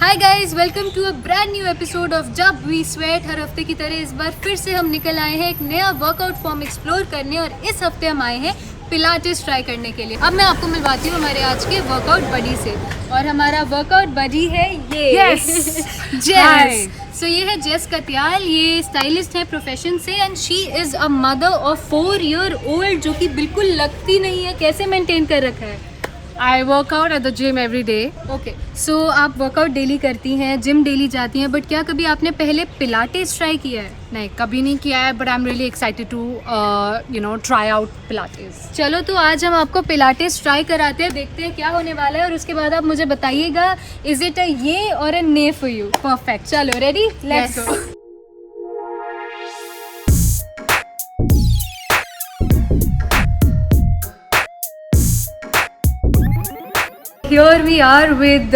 Hi guys, welcome to a brand new episode of Jab we sweat. हर हफ्ते की तरह इस बार फिर से हम निकल आए हैं एक नया वर्कआउट फॉर्म एक्सप्लोर करने, और इस हफ्ते हम आए हैं पिलाटेस ट्राई करने के लिए। अब मैं आपको मिलवाती हूँ हमारे आज के वर्कआउट बडी से, और हमारा वर्कआउट बडी है ये जेस। सो ये है जेस कत्याल, ये स्टाइलिस्ट है प्रोफेशन से, and she is a mother of 4 year old, जो कि बिल्कुल लगती नहीं है। कैसे मेंटेन कर रखा है? I work out at the gym every day. Okay, so आप वर्कआउट डेली करती हैं, जिम डेली जाती हैं, बट क्या कभी आपने पहले पिलाटेस ट्राई किया है? नहीं, कभी नहीं किया है, but I'm really excited to try out Pilates. चलो, तो आज हम आपको पिलाटेस ट्राई कराते हैं, देखते हैं क्या होने वाला है, और उसके बाद आप मुझे बताइएगा इज इट अ ये और अ ने फॉर यू। Perfect. चलो, ready? Let's Yes. Go. Here we are with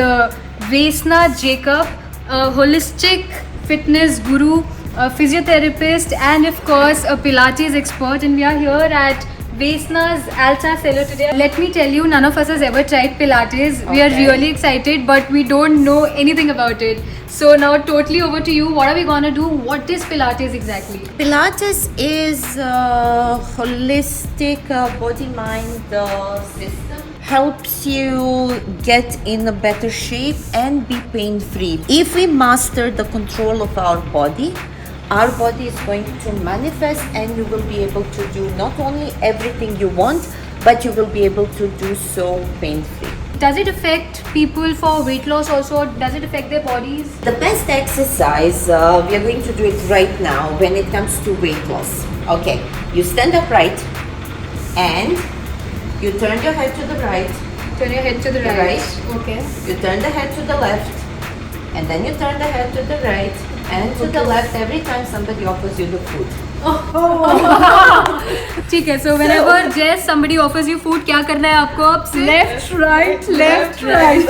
Vesna Jacob, a holistic fitness guru, a physiotherapist, and of course a Pilates expert. And we are here at Vesna's Alta Cellar today. Let me tell you, none of us has ever tried Pilates. We are really excited, but we don't know anything about it. So now totally over to you. What are we gonna do? What is Pilates exactly? Pilates is a holistic body-mind system. Helps you get in a better shape and be pain-free. If we master the control of our body is going to manifest, and you will be able to do not only everything you want, but you will be able to do so pain-free. Does it affect people for weight loss also? Does it affect their bodies? The best exercise, we are going to do it right now when it comes to weight loss. Okay, you stand upright and you turn your head to the right. Turn your head to the right. Okay. You turn the head to the left, and then you turn the head to the right and to the left every time somebody offers you the food. ठीक है, so whenever Jess somebody offers you food, क्या करना है आपको? अब से Left, right, left, right.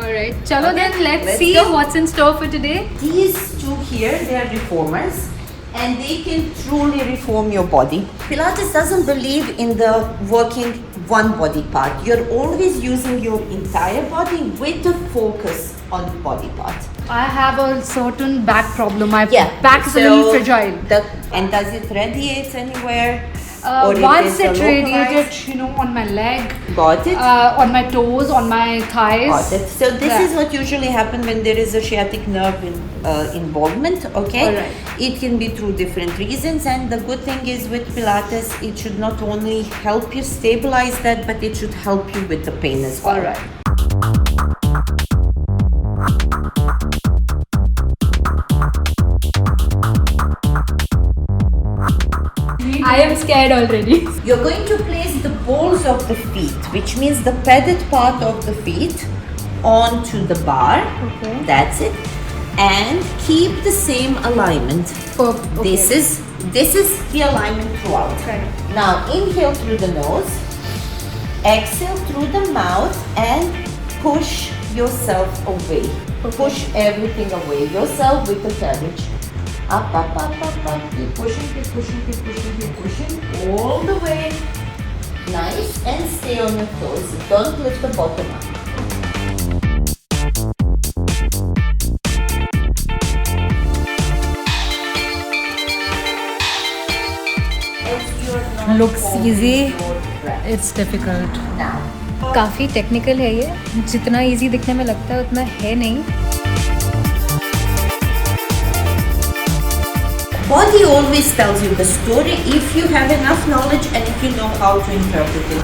Alright, चलो then let's let's see go. what's in store for today. These two here, they are reformers, and they can truly reform your body. Pilates doesn't believe in the working one body part. You're always using your entire body with a focus on body part. I have a certain back problem. My Yeah. back is a little fragile. And does it radiate anywhere? Once it it is radiated, localized? on my leg, Got it? on my toes, on my thighs. Got it. So this Yeah. is what usually happens when there is a sciatic nerve involvement. Okay. Alright. It can be through different reasons, and the good thing is with Pilates, it should not only help you stabilize that, but it should help you with the pain as well. Alright. I am scared already. You're going to place the balls of the feet, which means the padded part of the feet, onto the bar. Okay. That's it. And keep the same alignment. Okay. This is the alignment throughout. Correct. Now inhale through the nose, exhale through the mouth, and push yourself away. Okay. Push everything away. Yourself with the carriage. Up, up, up, up, up. Keep pushing, keep pushing, keep pushing, keep pushing. All the way. Nice. And stay on your toes. Don't lift the bottom up. Looks easy. It's difficult. Now, काफी technical है ये, जितना easy दिखने में लगता है उतना है नहीं। body always tells you the story if you have enough knowledge and if you know how to interpret it.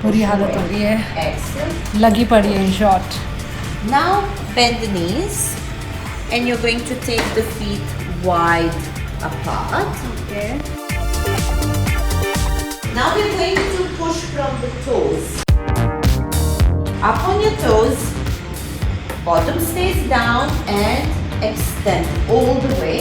बुरी हालत हो रही है, Exhale. लगी पड़ी है in short. Now bend the knees, and you're going to take the feet wide apart. Okay. Now we're going to push from the toes. Up on your toes, bottom stays down, and extend all the way.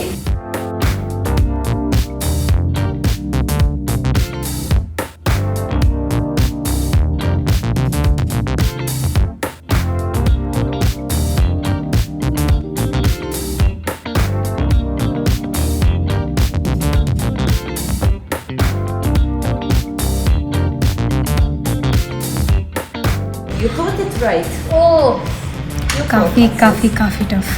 You hold it right. Oh, काफी tough.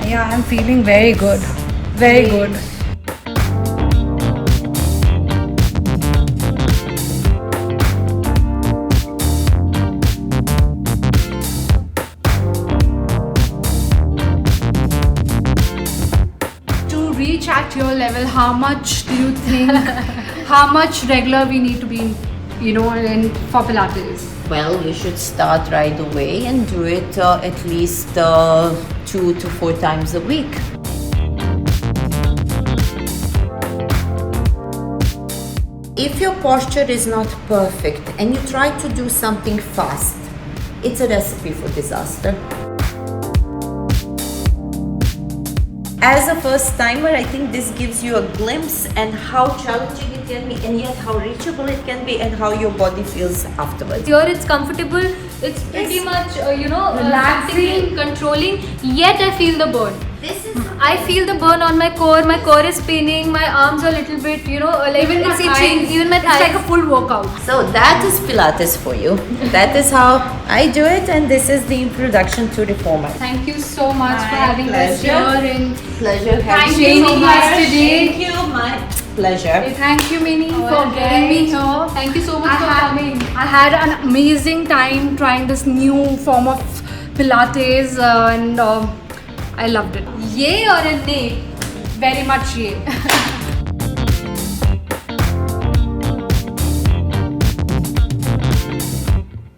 Yeah, I'm feeling very good. Very good. To reach at your level, how much do you think, how much regular we need to be, in for Pilates? Well, you should start right away and do it at least 2 to 4 times a week. If your posture is not perfect and you try to do something fast, it's a recipe for disaster. As a first timer, I think this gives you a glimpse and how challenging it can be, and yet how reachable it can be, and how your body feels afterwards. here it's comfortable. It's pretty much, Relaxing. controlling. Yet I feel the burn. This is I feel the burn on my core. My core is paining. My arms are a little bit, like Even my it's itching. thighs. Even my It's thighs. like a full workout. So that is Pilates for you. That is how I do it, and this is the introduction to reformer. Thank you so much for My having us pleasure. here and Pleasure Thank having you so much today. Thank you, my pleasure. Thank you, Minnie, for getting me here. Thank you so much for coming. I had an amazing time trying this new form of Pilates and I loved it. Yay or a nay? Very much, yeah.